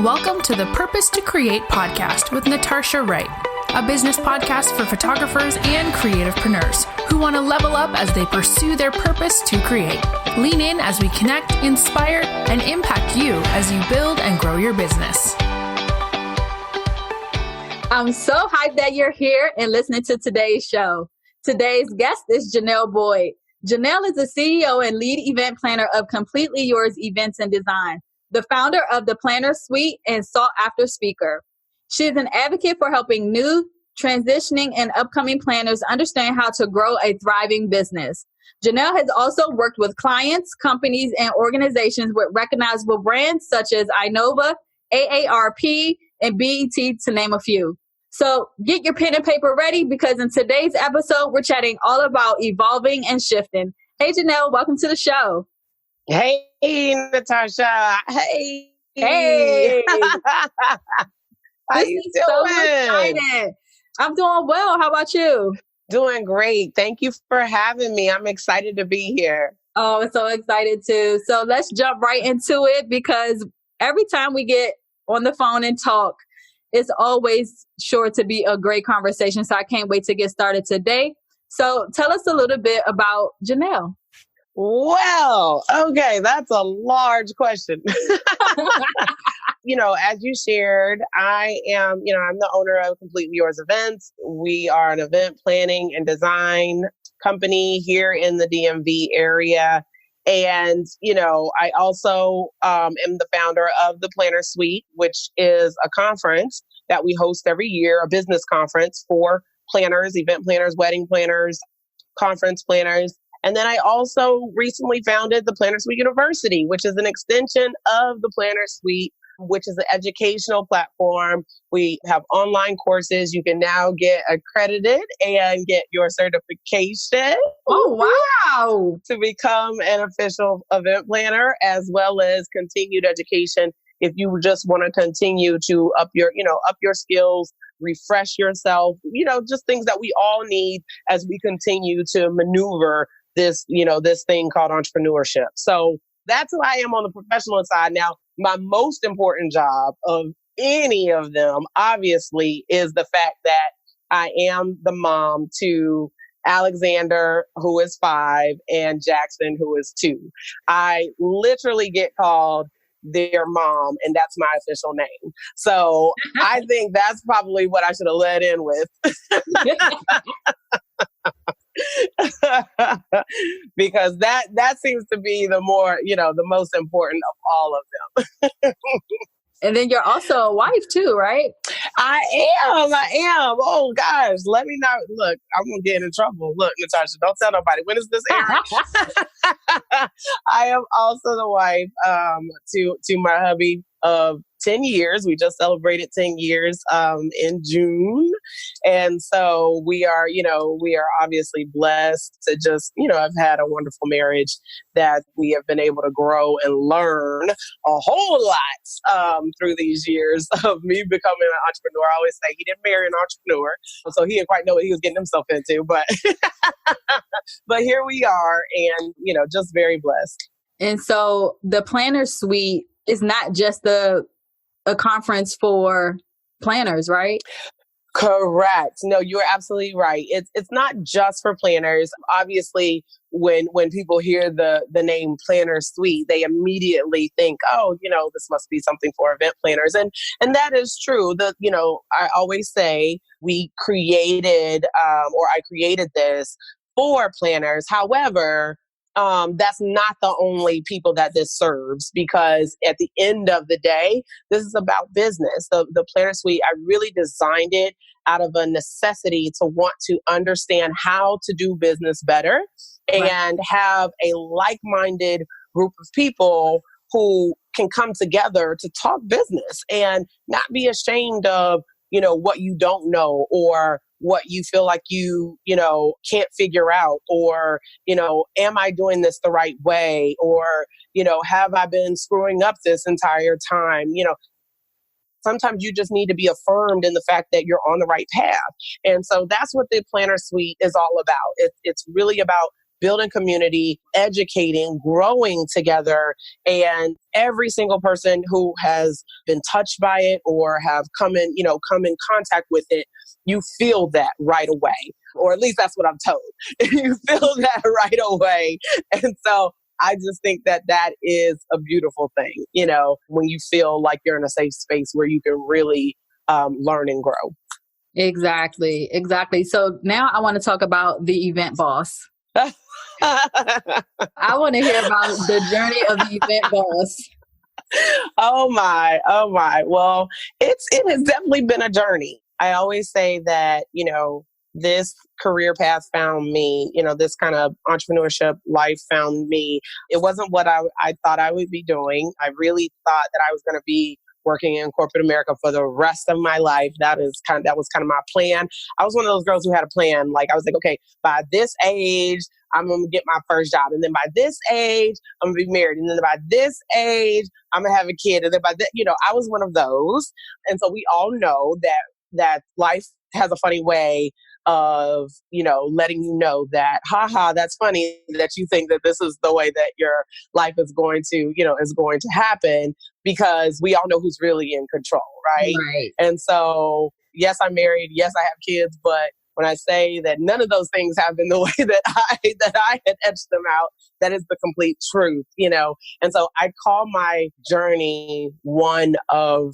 Welcome to the Purpose to Create podcast with Natasha Wright, a business podcast for photographers and creativepreneurs who want to level up as they pursue their purpose to create. Lean in as we connect, inspire, and impact you as you build and grow your business. I'm so hyped that you're here and listening to today's show. Today's guest is Jon'll Boyd. Jon'll is the CEO and lead event planner of Completely Yours Events and Design, the founder of the Planner Suite and sought after speaker. She is an advocate for helping new, transitioning, and upcoming planners understand how to grow a thriving business. Jon'll has also worked with clients, companies, and organizations with recognizable brands such as Inova, AARP, and BET, to name a few. So get your pen and paper ready because in today's episode, we're chatting all about evolving and shifting. Hey, Jon'll, welcome to the show. Hey, Natasha. Hey. Hey. How you doing? So excited. I'm doing well. How about you? Doing great. Thank you for having me. I'm excited to be here. Oh, I'm so excited too. So let's jump right into it because every time we get on the phone and talk, it's always sure to be a great conversation. So I can't wait to get started today. So tell us a little bit about Jon'll. Well, okay, that's a large question. As you shared, I'm the owner of Completely Yours Events. We are an event planning and design company here in the DMV area. And, I also am the founder of the Planner Suite, which is a conference that we host every year, a business conference for planners, event planners, wedding planners, conference planners. And then I also recently founded the Planner Suite University, which is an extension of the Planner Suite, which is an educational platform. We have online courses. You can now get accredited and get your certification. Oh, wow. To become an official event planner, as well as continued education if you just want to continue to up your skills, refresh yourself, just things that we all need as we continue to maneuver this thing called entrepreneurship. So that's who I am on the professional side. Now, my most important job of any of them, obviously, is the fact that I am the mom to Alexander, who is 5, and Jackson, who is 2. I literally get called their mom, and that's my official name. So I think that's probably what I should have led in with. Because that seems to be the more, the most important of all of them. And then you're also a wife too, right? I am. Oh gosh, let me not look. I'm gonna get in trouble. Look, Natasha, don't tell nobody. When is this airing? I am also the wife to my hubby of 10 years. We just celebrated 10 years in June. And so we are obviously blessed to just, have had a wonderful marriage that we have been able to grow and learn a whole lot through these years of me becoming an entrepreneur. I always say he didn't marry an entrepreneur, so he didn't quite know what he was getting himself into, but but here we are and, just very blessed. And so the Planner Suite is not just a conference for planners, right? Correct. No, you're absolutely right. It's not just for planners. Obviously, when people hear the name Planner Suite, they immediately think, oh, this must be something for event planners. And that is true. I always say I created this for planners. However, that's not the only people that this serves, because at the end of the day, this is about business. The Planner Suite, I really designed it out of a necessity to want to understand how to do business better and have a like-minded group of people who can come together to talk business and not be ashamed of, what you don't know or what you feel like you can't figure out, or, am I doing this the right way? Or, have I been screwing up this entire time? Sometimes you just need to be affirmed in the fact that you're on the right path. And so that's what the Planner Suite is all about. It's really about building community, educating, growing together. And every single person who has been touched by it or have come in contact with it, you feel that right away. Or at least that's what I'm told. You feel that right away. And so I just think that that is a beautiful thing, when you feel like you're in a safe space where you can really learn and grow. Exactly. So now I want to talk about the event boss. I want to hear about the journey of the event boss. Oh my. Well, it has definitely been a journey. I always say that, this career path found me, this kind of entrepreneurship life found me. It wasn't what I thought I would be doing. I really thought that I was going to be working in corporate America for the rest of my life. That was kind of my plan. I was one of those girls who had a plan. Like I was like, okay, by this age, I'm going to get my first job. And then by this age, I'm going to be married. And then by this age, I'm going to have a kid. And then by that, I was one of those. And so we all know that life has a funny way of, letting you know that, that's funny that you think that this is the way that your life is going to, is going to happen, because we all know who's really in control, right? Right. And so, yes, I'm married. Yes, I have kids. But when I say that none of those things happen the way that I had etched them out, that is the complete truth, And so I call my journey one of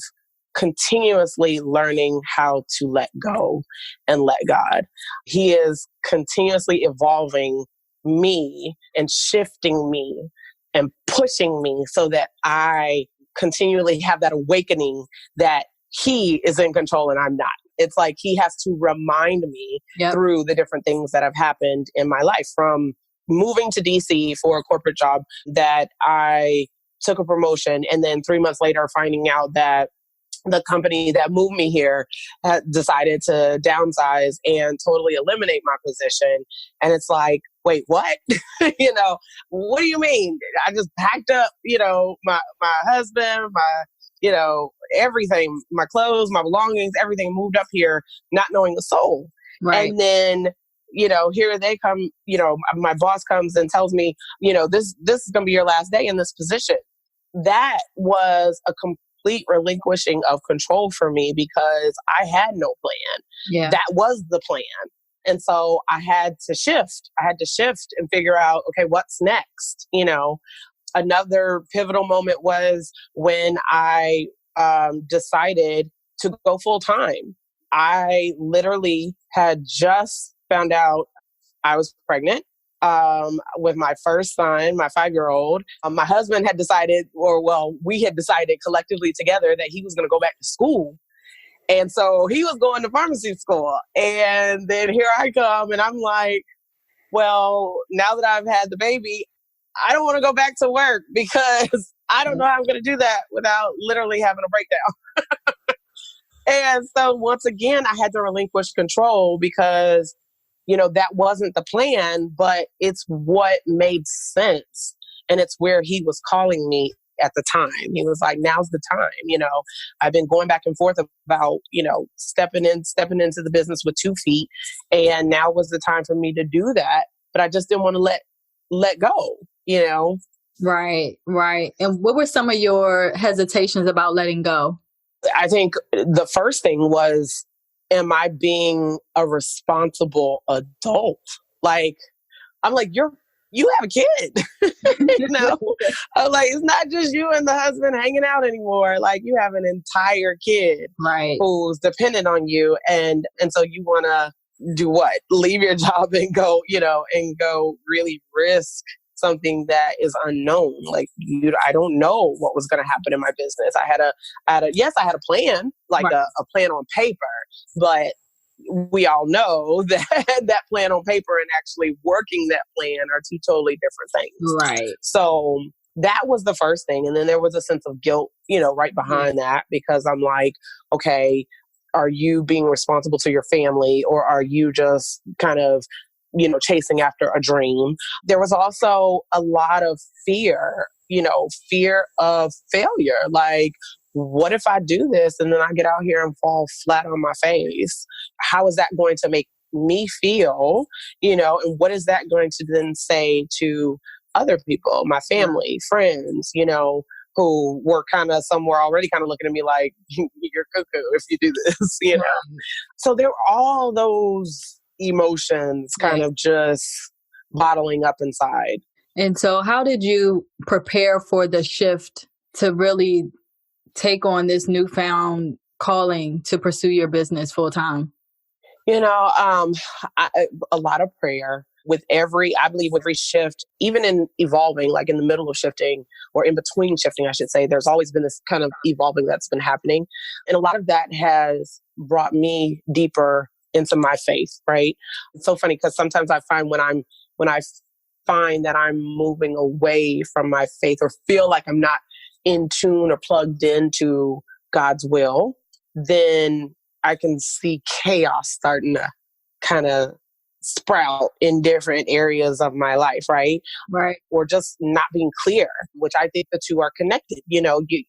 continuously learning how to let go and let God. He is continuously evolving me and shifting me and pushing me so that I continually have that awakening that He is in control and I'm not. It's like He has to remind me through the different things that have happened in my life, from moving to DC for a corporate job that I took a promotion, and then 3 months later finding out that the company that moved me here had decided to downsize and totally eliminate my position. And it's like, wait, what? What do you mean? I just packed up, my husband, my, everything, my clothes, my belongings, everything, moved up here, not knowing a soul. Right. And then, here they come, my boss comes and tells me, this is going to be your last day in this position. That was a complete relinquishing of control for me, because I had no plan. Yeah. That was the plan. And so I had to shift. And figure out, okay, what's next? Another pivotal moment was when I decided to go full time. I literally had just found out I was pregnant with my first son, my 5-year-old. My husband had decided, we had decided collectively together that he was going to go back to school. And so he was going to pharmacy school. And then here I come, and I'm like, well, now that I've had the baby, I don't want to go back to work, because I don't know how I'm going to do that without literally having a breakdown. And so once again, I had to relinquish control, because that wasn't the plan, but it's what made sense. And it's where He was calling me at the time. He was like, now's the time. I've been going back and forth about, stepping into the business with 2 feet. And now was the time for me to do that. But I just didn't want to let go, Right. And what were some of your hesitations about letting go? I think the first thing was, am I being a responsible adult? Like, I'm like, you have a kid, I'm like, it's not just you and the husband hanging out anymore. Like, you have an entire kid, right, who's dependent on you. And so you want to do what? Leave your job and go, and go really risk something that is unknown. Like, I don't know what was going to happen in my business. I had a plan, like right, a plan on paper, but we all know that that plan on paper and actually working that plan are two totally different things. Right. So that was the first thing. And then there was a sense of guilt, right behind that, because I'm like, okay, are you being responsible to your family, or are you just kind of, chasing after a dream? There was also a lot of fear, fear of failure. Like, what if I do this and then I get out here and fall flat on my face? How is that going to make me feel, and what is that going to then say to other people, my family, friends, who were kind of somewhere already kind of looking at me like, you're cuckoo if you do this. So there were all those emotions kind of just bottling up inside. And so how did you prepare for the shift to really take on this newfound calling to pursue your business full time? A lot of prayer. I believe with every shift, even in evolving, like in the middle of shifting or in between shifting, I should say, there's always been this kind of evolving that's been happening. And a lot of that has brought me deeper into my faith, right? It's so funny because sometimes I find when I find that I'm moving away from my faith or feel like I'm not in tune or plugged into God's will, then I can see chaos starting to kind of sprout in different areas of my life, right? Right. Or just not being clear, which I think the two are connected.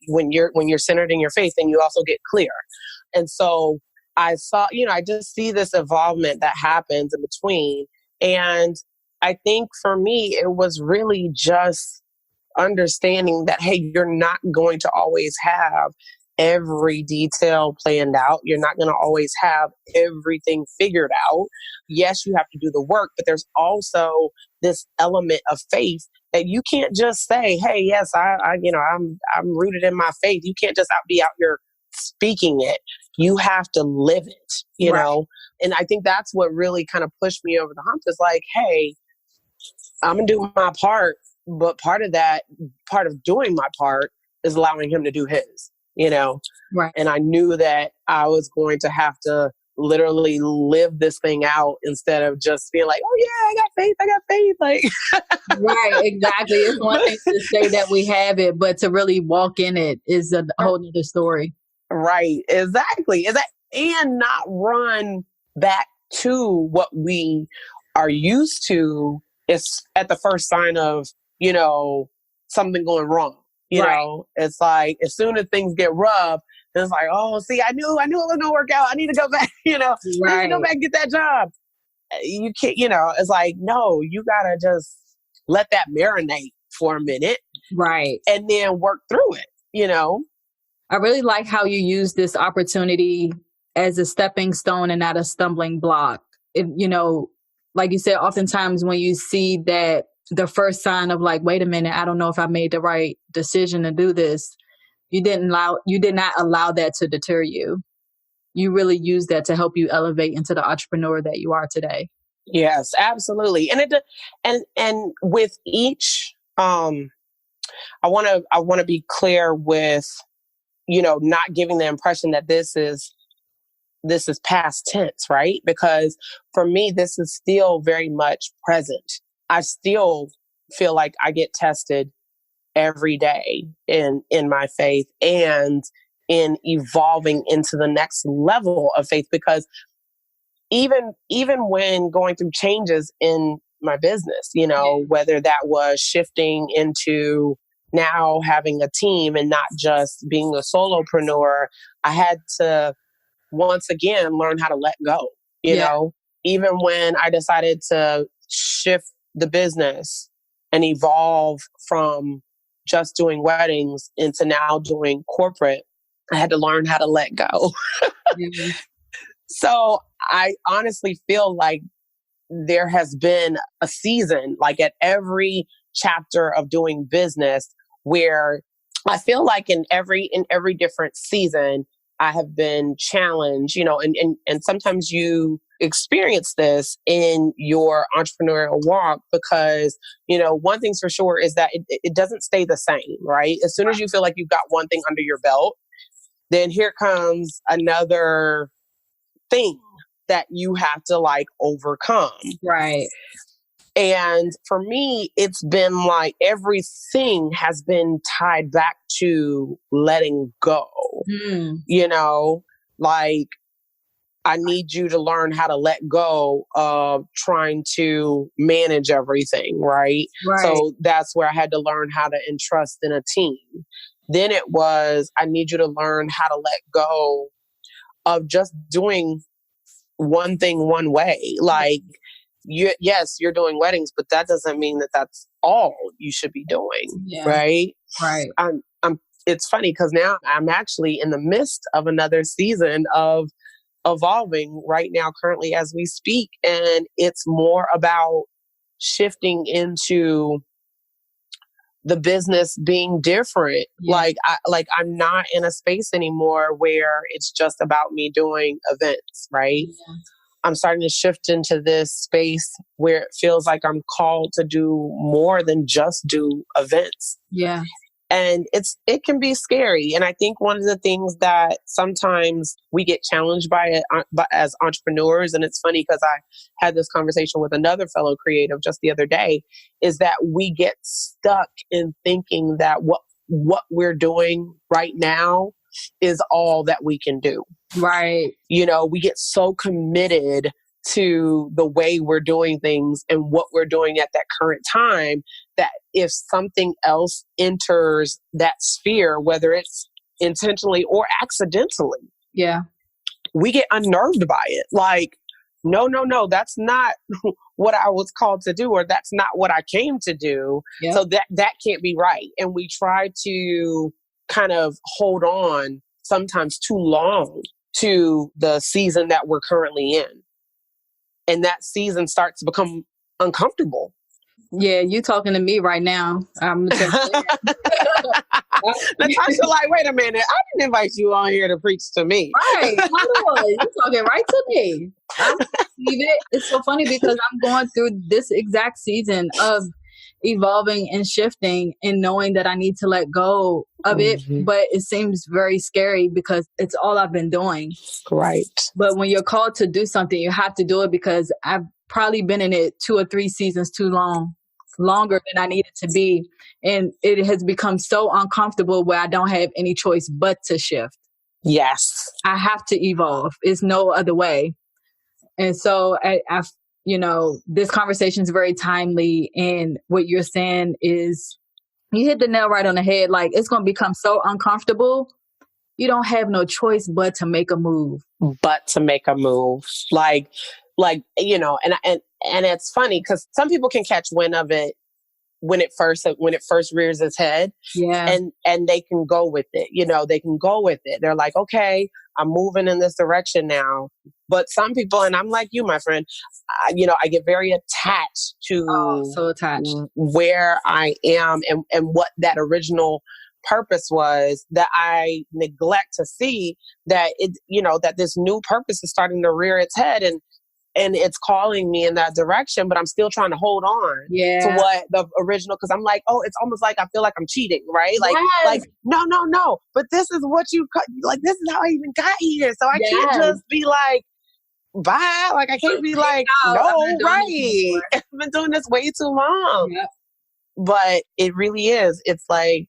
When you're centered in your faith, then you also get clear. And so I saw, I just see this involvement that happens in between. And I think for me, it was really just understanding that, hey, you're not going to always have every detail planned out. You're not going to always have everything figured out. Yes, you have to do the work, but there's also this element of faith that you can't just say, hey, yes, I'm rooted in my faith. You can't just be out here speaking it. You have to live it, you know? And I think that's what really kind of pushed me over the hump is like, hey, I'm going to do my part, but part of doing my part is allowing him to do his, Right. And I knew that I was going to have to literally live this thing out instead of just being like, oh yeah, I got faith. Like, right. Exactly. It's one thing to say that we have it, but to really walk in it is a whole other story. Right. Exactly. And not run back to what we are used to is at the first sign of, something going wrong. You know, it's like as soon as things get rough, it's like, oh, see, I knew it was gonna work out. I need to go back, I need to go back and get that job. You can't, it's like, no, you gotta just let that marinate for a minute. Right. And then work through it, I really like how you use this opportunity as a stepping stone and not a stumbling block. Like you said, oftentimes when you see that the first sign of like, wait a minute, I don't know if I made the right decision to do this, you did not allow that to deter you. You really used that to help you elevate into the entrepreneur that you are today. Yes, absolutely. And with each, I want to be clear with, not giving the impression that this is past tense, right? Because for me, this is still very much present. I still feel like I get tested every day in my faith and in evolving into the next level of faith, because even when going through changes in my business, whether that was shifting into now having a team and not just being a solopreneur, I had to once again learn how to let go, even when I decided to shift the business and evolve from just doing weddings into now doing corporate, I had to learn how to let go. Mm-hmm. So I honestly feel like there has been a season, like at every chapter of doing business, where I feel like in every different season, I have been challenged, and sometimes you experience this in your entrepreneurial walk because, one thing's for sure is that it doesn't stay the same, right? As soon as you feel like you've got one thing under your belt, then here comes another thing that you have to like overcome. Right. And for me, it's been like everything has been tied back to letting go. Like I need you to learn how to let go of trying to manage everything, right? So that's where I had to learn how to entrust in a team. Then it was, I need you to learn how to let go of just doing one thing one way. Like, yes, you're doing weddings, but that doesn't mean that that's all you should be doing. Yeah. Right. Right. It's funny because now I'm actually in the midst of another season of evolving right now, currently as we speak. And it's more about shifting into the business being different. Yeah. I'm not in a space anymore where it's just about me doing events, right? Yeah. I'm starting to shift into this space where it feels like I'm called to do more than just do events. Yeah. And it can be scary. And I think one of the things that sometimes we get challenged by it as entrepreneurs, and it's funny because I had this conversation with another fellow creative just the other day, is that we get stuck in thinking that what we're doing right now is all that we can do. Right. You know, we get so committed to the way we're doing things and what we're doing at that current time that if something else enters that sphere, whether it's intentionally or accidentally, yeah, we get unnerved by it. Like, no, that's not what I was called to do, or that's not what I came to do. Yep. So that can't be right. And we try to kind of hold on sometimes too long to the season that we're currently in. And that season starts to become uncomfortable. Yeah, you talking to me right now. I'm Natasha, like, wait a minute. I didn't invite you on here to preach to me. Right. Hold on. You're talking right to me. I believe it. It's so funny because I'm going through this exact season of evolving and shifting and knowing that I need to let go of it. But it seems very scary because it's all I've been doing. Right. But when you're called to do something, you have to do it because I've probably been in it 2 or 3 seasons too longer than I needed to be. And it has become so uncomfortable where I don't have any choice but to shift. Yes. I have to evolve. It's no other way. And so this conversation is very timely. And what you're saying is you hit the nail right on the head. Like, it's going to become so uncomfortable. You don't have no choice but to make a move. Like, and it's funny because some people can catch wind of it when it first rears its head. Yeah. And they can go with it. They can go with it. They're like, okay, I'm moving in this direction now. But some people, and I'm like you, my friend, I get very attached to so attached where I am and what that original purpose was, that I neglect to see that that this new purpose is starting to rear its head and it's calling me in that direction, but I'm still trying to hold on to what the original, because I'm like, oh, it's almost like I feel like I'm cheating, right? Like, no, but this is what this is how I even got here. So I can't just be like, bye. Like, I can't be like, no, right. I've been doing this way too long. Yep. But it really is. It's like,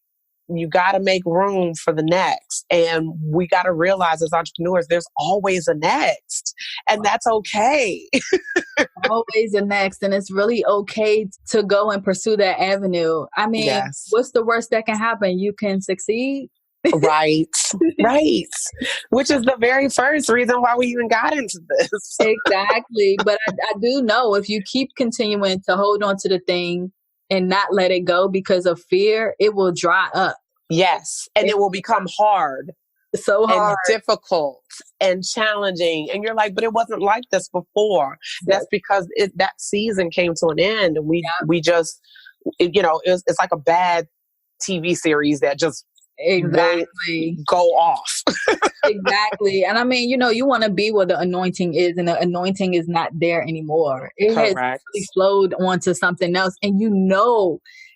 you got to make room for the next. And we got to realize as entrepreneurs, there's always a next. And that's okay. Always a next. And it's really okay to go and pursue that avenue. I mean, What's the worst that can happen? You can succeed. Right. Which is the very first reason why we even got into this. Exactly. But I do know if you keep continuing to hold on to the thing and not let it go because of fear, it will dry up. Yes. And it will become hard. So hard. And difficult and challenging. And you're like, but it wasn't like this before. That's because that season came to an end. And we just, it's like a bad TV series that just go off. Exactly. And I mean, you want to be where the anointing is, and the anointing is not there anymore. It has really flowed onto something else, and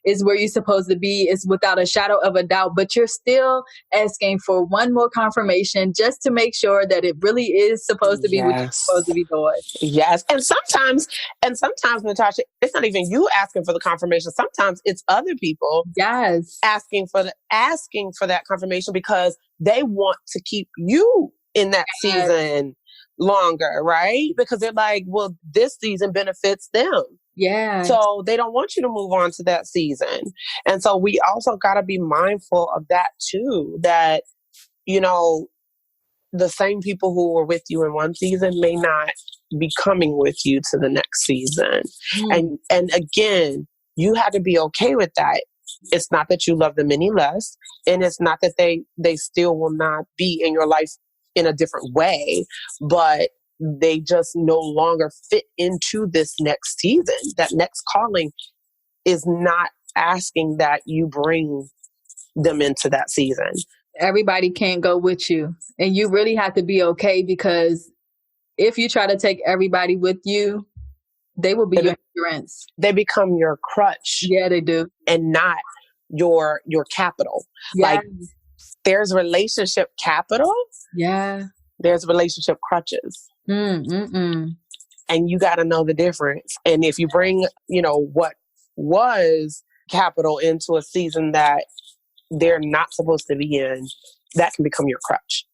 is where you're supposed to be. It's without a shadow of a doubt, but you're still asking for one more confirmation just to make sure that it really is supposed to be what you're supposed to be doing. Yes. And sometimes, Natasha, it's not even you asking for the confirmation. Sometimes it's other people asking for that confirmation because they want to keep you in that season longer, right? Because they're like, well, this season benefits them. Yeah. So they don't want you to move on to that season. And so we also got to be mindful of that too, that, the same people who were with you in one season may not be coming with you to the next season. And again, you had to be okay with that. It's not that you love them any less, and it's not that they still will not be in your life in a different way, but they just no longer fit into this next season. That next calling is not asking that you bring them into that season. Everybody can't go with you, and you really have to be okay, because if you try to take everybody with you, they will be your hindrance. They become your crutch. Yeah, they do. And not your capital. Yeah. Like, there's relationship capital. Yeah. There's relationship crutches. And you got to know the difference. And if you bring, what was capital into a season that they're not supposed to be in, that can become your crutch.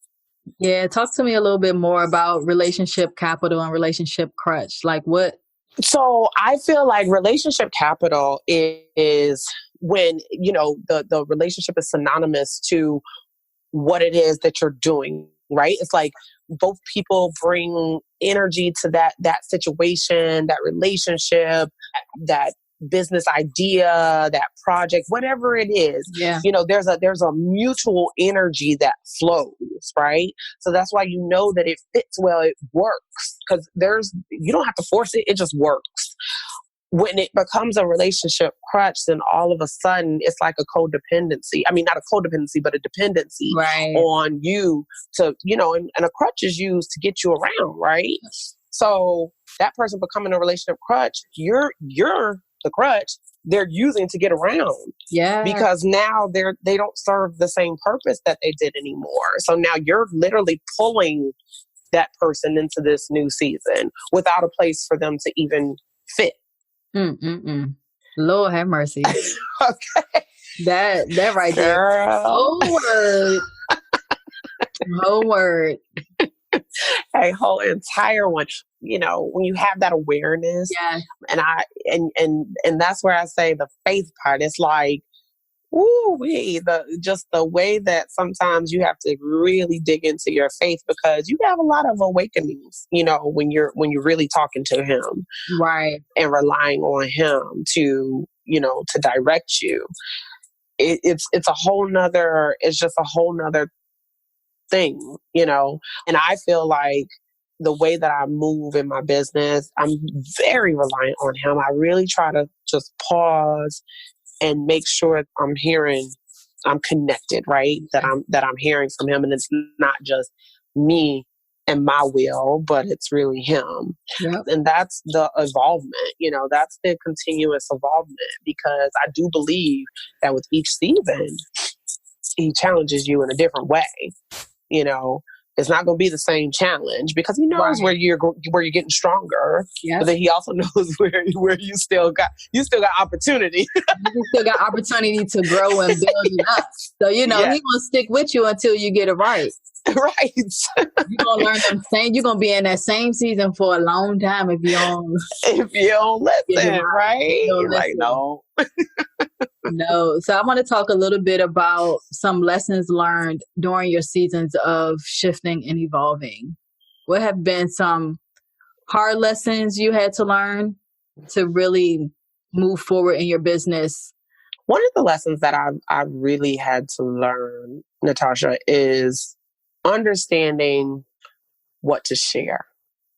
Yeah. Talk to me a little bit more about relationship capital and relationship crutch. Like what? So I feel like relationship capital is when, the relationship is synonymous to what it is that you're doing, right? It's like both people bring energy to that situation, that relationship, that business idea, that project, whatever it is. Yeah. There's a mutual energy that flows, right? So that's why that it fits well, it works, because you don't have to force it, it just works. When it becomes a relationship crutch, then all of a sudden it's like a codependency. I mean, not a codependency, but a dependency on you to, and a crutch is used to get you around, right? So that person becoming a relationship crutch, you're the crutch they're using to get around. Yeah. Because now they don't serve the same purpose that they did anymore. So now you're literally pulling that person into this new season without a place for them to even fit. Lord have mercy. Okay. That right there. Girl. Whole word. A whole entire one. When you have that awareness, and that's where I say the faith part. It's like, the way that sometimes you have to really dig into your faith, because you have a lot of awakenings, when you're really talking to him, right, and relying on him to direct you. It's just a whole nother thing, and I feel like the way that I move in my business, I'm very reliant on him. I really try to just pause and make sure I'm connected, right? That I'm hearing from him, and it's not just me and my will, but it's really him. Yep. And that's the evolvement, that's the continuous evolvement, because I do believe that with each season, he challenges you in a different way. It's not going to be the same challenge, because he knows where you're getting stronger. Yep. But then he also knows where you still got opportunity. You still got opportunity to grow and build it up. So he gonna stick with you until you get it right. Right. You're gonna learn them you're gonna be in that same season for a long time if you don't listen, right? Like, no. No. So I want to talk a little bit about some lessons learned during your seasons of shifting and evolving. What have been some hard lessons you had to learn to really move forward in your business? One of the lessons that I've really had to learn, Natasha, is understanding what to share.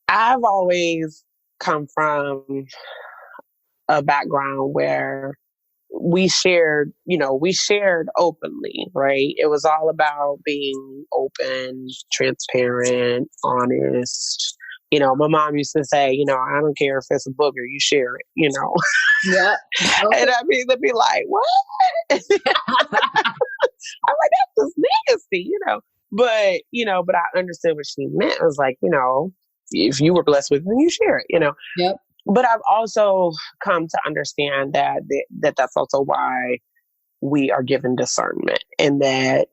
I've always come from a background where we shared openly, right? It was all about being open, transparent, honest. My mom used to say, I don't care if it's a booger, you share it, Yeah. Okay. And I mean, they'd be like, what? I'm like, that's just nasty, But I understood what she meant. It was like, if you were blessed with it, then you share it, Yep. But I've also come to understand that that's also why we are given discernment, and that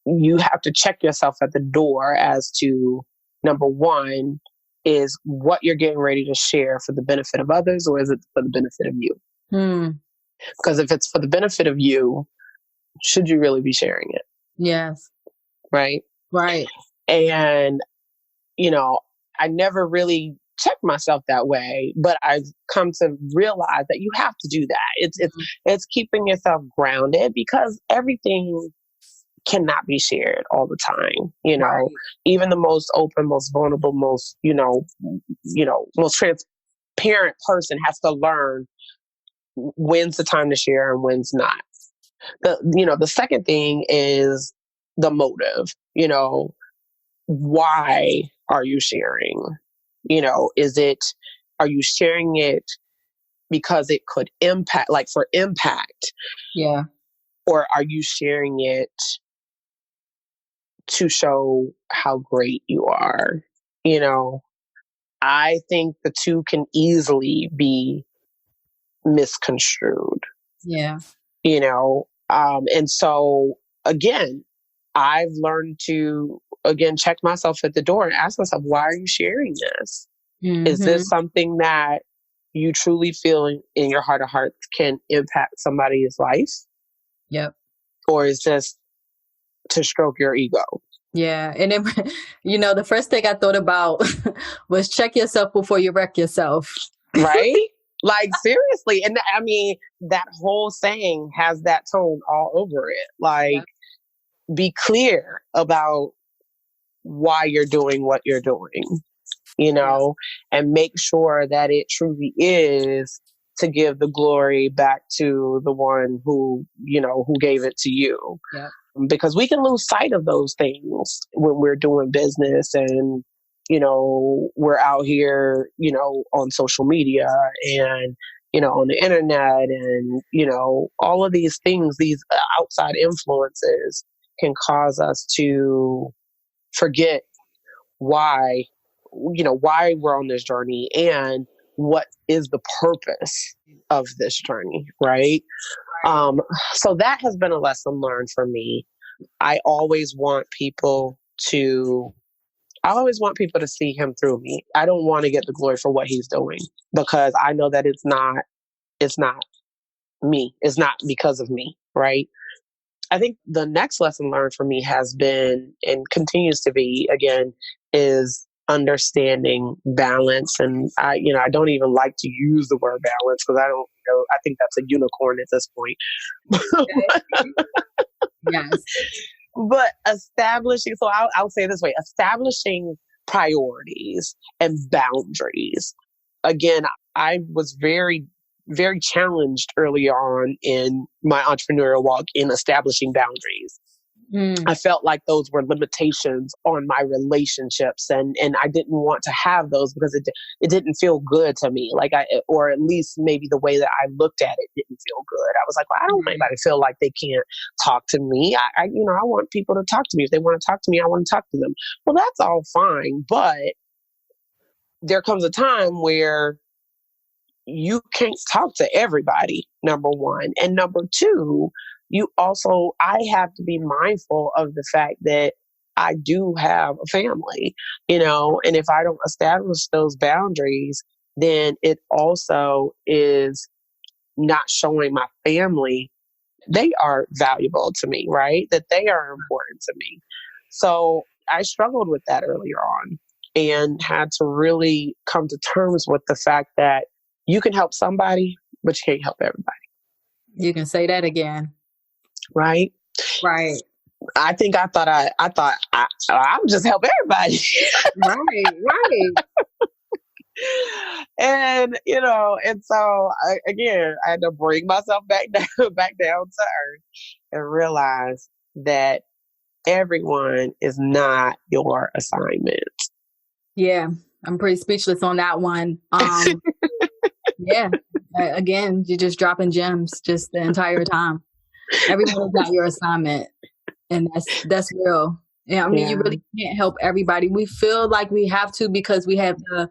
you have to check yourself at the door as to, number one, is what you're getting ready to share for the benefit of others, or is it for the benefit of you? Because if it's for the benefit of you, should you really be sharing it? Yes. Right? Right. And, I never really checked myself that way, but I've come to realize that you have to do that. It's keeping yourself grounded, because everything cannot be shared all the time. Right. Even the most open, most vulnerable, most, most transparent person has to learn when's the time to share and when's not. The second thing is the motive. Why are you sharing? Are you sharing it because it could impact, like for impact? Yeah. Or are you sharing it to show how great you are? I think the two can easily be misconstrued. Yeah. And so again, I've learned to check myself at the door and ask myself, why are you sharing this? Mm-hmm. Is this something that you truly feel in your heart of hearts can impact somebody's life? Yep. Or is this to stroke your ego? Yeah. And then, the first thing I thought about was check yourself before you wreck yourself. Right? Like, seriously. And I mean, that whole saying has that tone all over it. Like, be clear about why you're doing what you're doing, and make sure that it truly is to give the glory back to the one who gave it to you. Yeah. Because we can lose sight of those things when we're doing business and, we're out here, on social media and, on the internet and, all of these things, these outside influences can cause us to forget why we're on this journey and what is the purpose of this journey, right? So that has been a lesson learned for me. I always want people to see him through me. I don't want to get the glory for what he's doing, because I know that it's not me. It's not because of me, right? I think the next lesson learned for me has been, and continues to be, again, is understanding balance. And I don't even like to use the word balance, because I don't know. I think that's a unicorn at this point. Yes. But establishing, so I'll say it this way, establishing priorities and boundaries. Again, I was very, very challenged early on in my entrepreneurial walk in establishing boundaries. I felt like those were limitations on my relationships, and I didn't want to have those because it didn't feel good to me. Like or at least maybe the way that I looked at it didn't feel good. I was like, well, I don't want anybody to feel like they can't talk to me. I want people to talk to me. If they want to talk to me, I want to talk to them. Well, that's all fine, but there comes a time where you can't talk to everybody, number one. And number two, I have to be mindful of the fact that I do have a family, and if I don't establish those boundaries, then it also is not showing my family they are valuable to me, right? That they are important to me. So I struggled with that earlier on and had to really come to terms with the fact that you can help somebody, but you can't help everybody. You can say that again. Right? Right. I think I thought I would just help everybody. Right. And so I had to bring myself back down to earth and realize that everyone is not your assignment. Yeah, I'm pretty speechless on that one. Yeah, again, you're just dropping gems just the entire time. Everyone is not your assignment, and that's real. Yeah, I mean, you really can't help everybody. We feel like we have to because we have the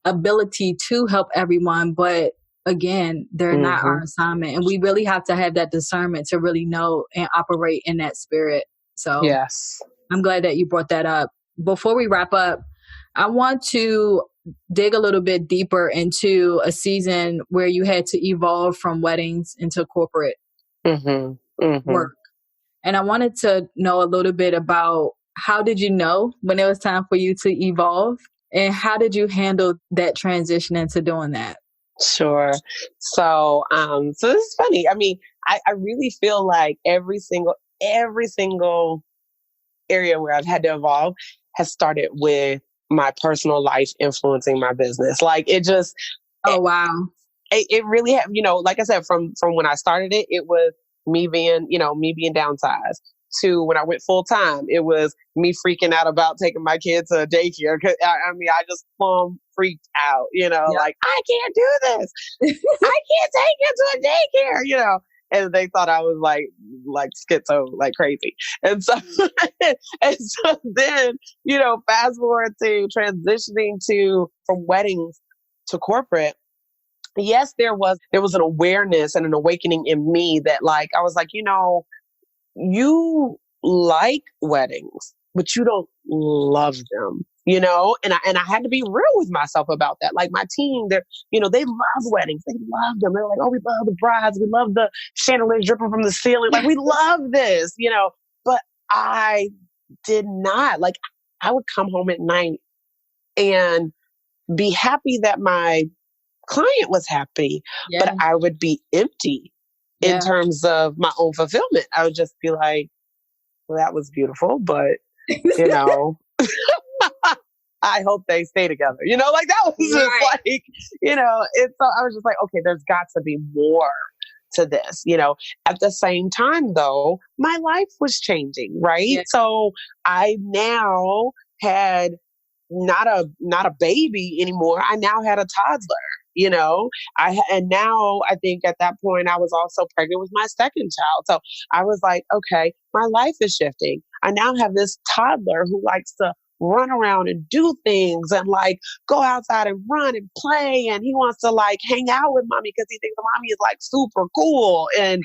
ability to help everyone, but again, they're not our assignment, and we really have to have that discernment to really know and operate in that spirit. So, yes, I'm glad that you brought that up. Before we wrap up, I want to dig a little bit deeper into a season where you had to evolve from weddings into corporate work. And I wanted to know a little bit about how did you know when it was time for you to evolve? And how did you handle that transition into doing that? Sure. So this is funny. I mean, I really feel like every single area where I've had to evolve has started with my personal life influencing my business. Like it just, Oh, wow. it really have, like I said, from when I started it, it was me being downsized, to when I went full time, it was me freaking out about taking my kids to daycare. 'Cause I mean, I just plumb freaked out, Yep. like I can't do this. I can't take you to a daycare, and they thought I was like schizo, like crazy. And so, and so then, fast forward to transitioning from weddings to corporate. Yes, there was an awareness and an awakening in me that like, I was like, you like weddings, but you don't love them, and I had to be real with myself about that. Like my team, they love weddings. They love them. They're like, oh, we love the brides. We love the chandeliers dripping from the ceiling. Like we love this, but I did not. Like I would come home at night and be happy that my client was happy, but I would be empty in terms of my own fulfillment. I would just be like, well, that was beautiful, but I hope they stay together. Like that was just like, I was just like, okay, there's got to be more to this. At the same time though, my life was changing, right? Yeah. So I now had not a baby anymore. I now had a toddler, and now I think at that point I was also pregnant with my second child. So I was like, okay, my life is shifting. I now have this toddler who likes to run around and do things and like go outside and run and play. And he wants to like hang out with mommy because he thinks mommy is like super cool. And,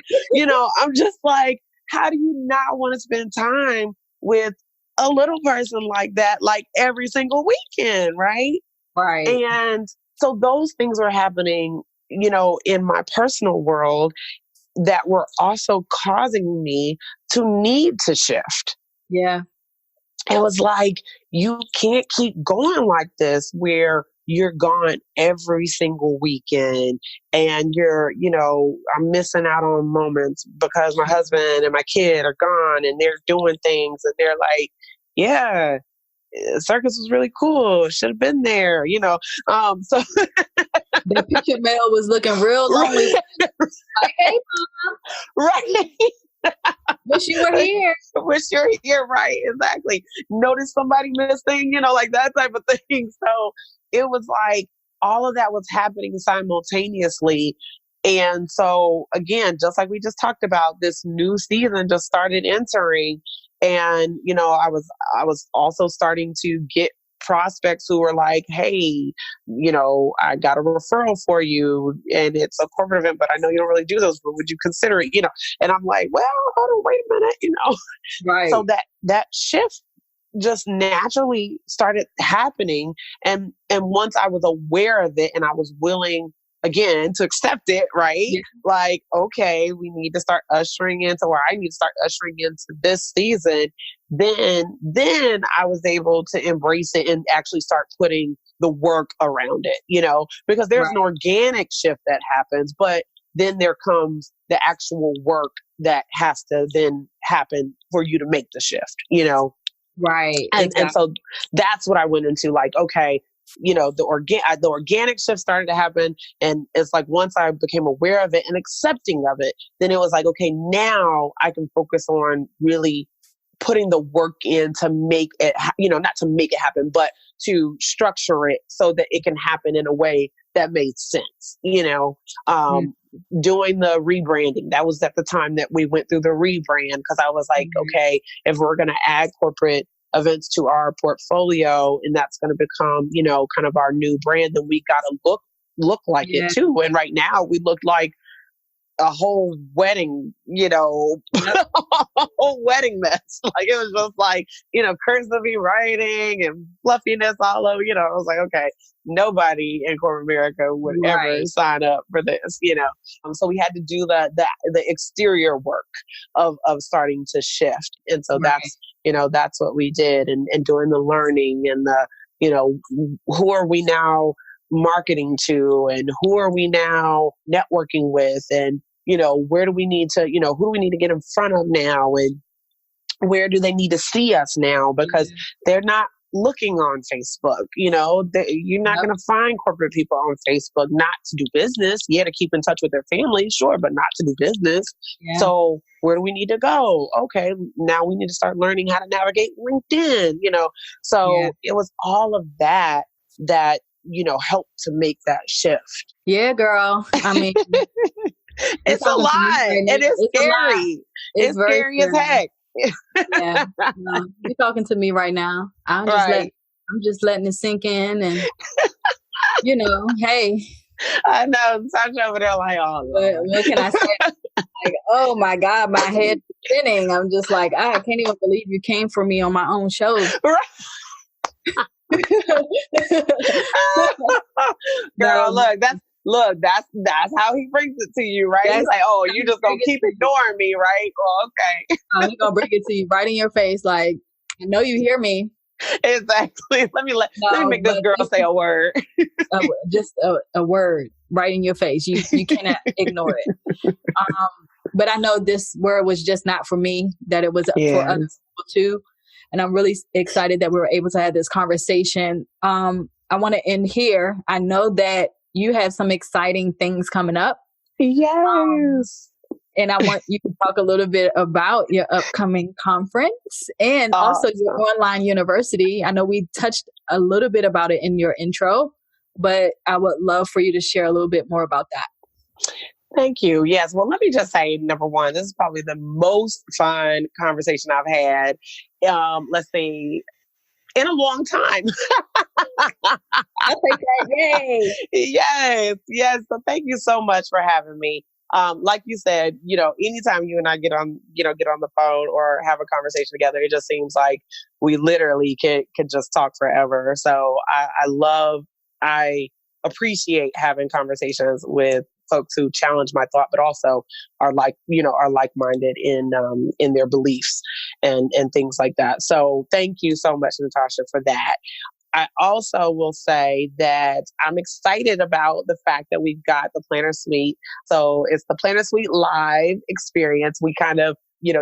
I'm just like, how do you not want to spend time with a little person like that, like every single weekend, right? Right. And so those things were happening, in my personal world that were also causing me to need to shift. Yeah. It was like, you can't keep going like this where you're gone every single weekend and I'm missing out on moments because my husband and my kid are gone and they're doing things and they're like, yeah, circus was really cool. Should have been there, so the picture mail was looking real lonely. Like, hey, Mom. Right. Wish you were here. Wish you're here. Right. Exactly. Notice somebody missing, like that type of thing. So it was like all of that was happening simultaneously. And so again, just like we just talked about, this new season just started entering. And, I was also starting to get prospects who were like, hey, I got a referral for you and it's a corporate event, but I know you don't really do those, but would you consider it, And I'm like, well, hold on, wait a minute, Right. So that shift just naturally started happening. And once I was aware of it and I was willing again to accept it, right? Yeah. Like, okay, we need to start ushering into, or I need to start ushering into this season. Then I was able to embrace it and actually start putting the work around it, because there's an organic shift that happens, but then there comes the actual work that has to then happen for you to make the shift, Right. And so that's what I went into, like, okay, the organic shift started to happen. And it's like, once I became aware of it and accepting of it, then it was like, okay, now I can focus on really putting the work in to make it, not to make it happen, but to structure it so that it can happen in a way that made sense, doing the rebranding. That was at the time that we went through the rebrand, because I was like, okay, if we're going to add corporate events to our portfolio and that's going to become, kind of our new brand, then we got to look like it too. And right now we look like a whole wedding, Yep. a whole wedding mess. Like it was just like, cursive writing and fluffiness all over, I was like, okay, nobody in corporate America would ever Right. sign up for this. So we had to do the exterior work of starting to shift. And so Right. that's what we did, and doing the learning and who are we now marketing to, and who are we now networking with, and where do we need to, who do we need to get in front of now, and where do they need to see us now, because they're not looking on Facebook. You're not Yep. going to find corporate people on Facebook not to do business. Yeah, to keep in touch with their family, sure, but not to do business. Yeah. So where do we need to go? Okay, now we need to start learning how to navigate LinkedIn. So Yeah. it was all of that helped to make that shift. Yeah, girl. I mean, It's a lot, and it's scary. It's very scary as heck. Yeah. No, you're talking to me right now. I'm just letting it sink in, and hey. I know. Sasha over there like, oh, what can I say? Like, oh my God, my head's spinning. I'm just like, I can't even believe you came for me on my own show. Girl, that's how he brings it to you, right? He's like, oh, you just gonna keep ignoring me, right? Well, okay. He's gonna bring it to you right in your face, like, I know you hear me. Exactly. Let me make this girl say a word. Just a word right in your face. You cannot ignore it. But I know this word was just not for me, that it was for other people too. And I'm really excited that we were able to have this conversation. I want to end here. I know that you have some exciting things coming up. Yes. And I want you to talk a little bit about your upcoming conference and also your online university. I know we touched a little bit about it in your intro, but I would love for you to share a little bit more about that. Thank you. Yes. Well, let me just say, number one, this is probably the most fun conversation I've had, let's see, in a long time. I'll take that. Yay. Yes. So thank you so much for having me. Like you said, anytime you and I get on the phone or have a conversation together, it just seems like we literally could just talk forever. So I appreciate having conversations with folks who challenge my thought, but also are like-minded in their beliefs and things like that. So thank you so much, Natasha, for that. I also will say that I'm excited about the fact that we've got the Planner Suite. So it's the Planner Suite Live experience. We kind of,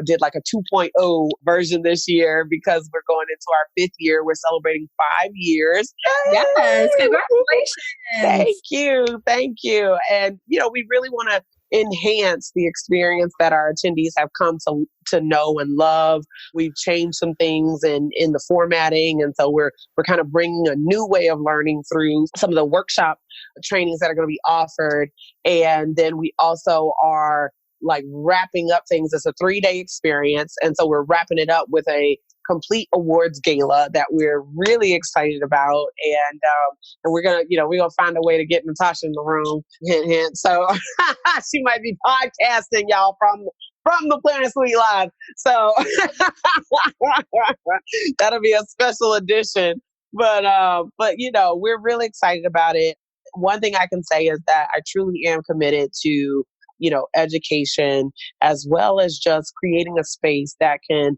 did like a 2.0 version this year because we're going into our 5th year. We're celebrating 5 years. Yes, congratulations. Thank you. And, we really want to enhance the experience that our attendees have come to know and love. We've changed some things in the formatting. And so we're kind of bringing a new way of learning through some of the workshop trainings that are going to be offered. And then we also are like wrapping up things. It's a 3-day experience. And so we're wrapping it up with a complete awards gala that we're really excited about. And we're going to find a way to get Natasha in the room. Hint, hint. So she might be podcasting y'all from the Planner Suite Live. So that'll be a special edition. But we're really excited about it. One thing I can say is that I truly am committed to education, as well as just creating a space that can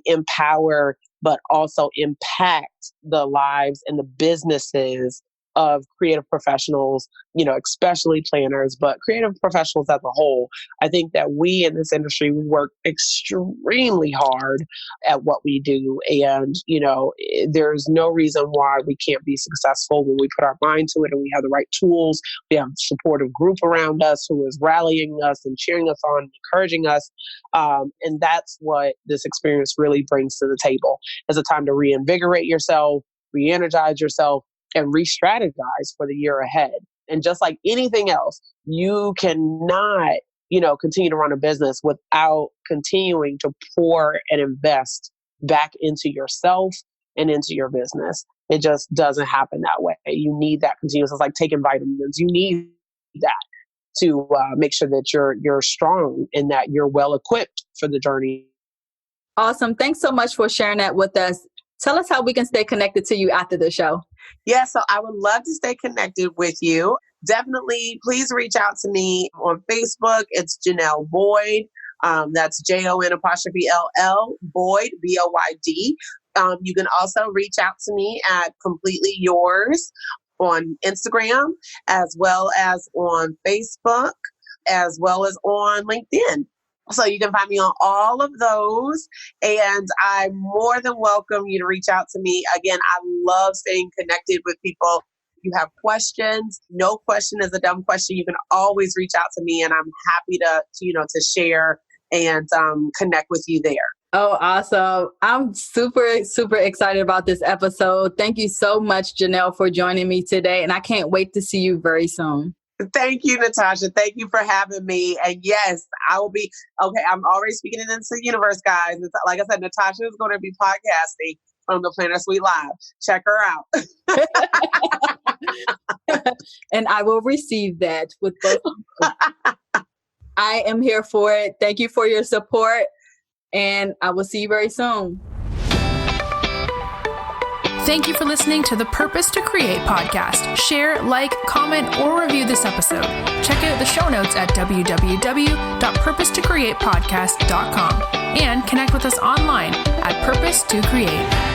empower, but also impact the lives and the businesses of creative professionals, especially planners, but creative professionals as a whole. I think that we in this industry, we work extremely hard at what we do. And, there's no reason why we can't be successful when we put our mind to it and we have the right tools. We have a supportive group around us who is rallying us and cheering us on, encouraging us. And that's what this experience really brings to the table. It's a time to reinvigorate yourself, re-energize yourself, and re-strategize for the year ahead. And just like anything else, you cannot, continue to run a business without continuing to pour and invest back into yourself and into your business. It just doesn't happen that way. You need that continuous. It's like taking vitamins. You need that. to make sure that you're strong and that you're well equipped for the journey. Awesome. Thanks so much for sharing that with us. Tell us how we can stay connected to you after the show. Yeah, so I would love to stay connected with you. Definitely, please reach out to me on Facebook. It's Jon'll Boyd. That's JON''LL Boyd, BOYD. You can also reach out to me at Completely Yours on Instagram, as well as on Facebook, as well as on LinkedIn. So you can find me on all of those, and I'm more than welcome you to reach out to me. Again, I love staying connected with people. If you have questions, no question is a dumb question. You can always reach out to me, and I'm happy to share and connect with you there. Oh, awesome. I'm super, super excited about this episode. Thank you so much, Jon'll, for joining me today, and I can't wait to see you very soon. Thank you, Natasha. Thank you for having me. And yes, I will be, okay, I'm already speaking it into the universe, guys. Like I said, Natasha is going to be podcasting from the Planner Suite Live. Check her out. And I will receive that with both. I am here for it. Thank you for your support, and I will see you very soon. Thank you for listening to the Purpose to Create podcast. Share, like, comment, or review this episode. Check out the show notes at www.purposetocreatepodcast.com and connect with us online at Purpose to Create.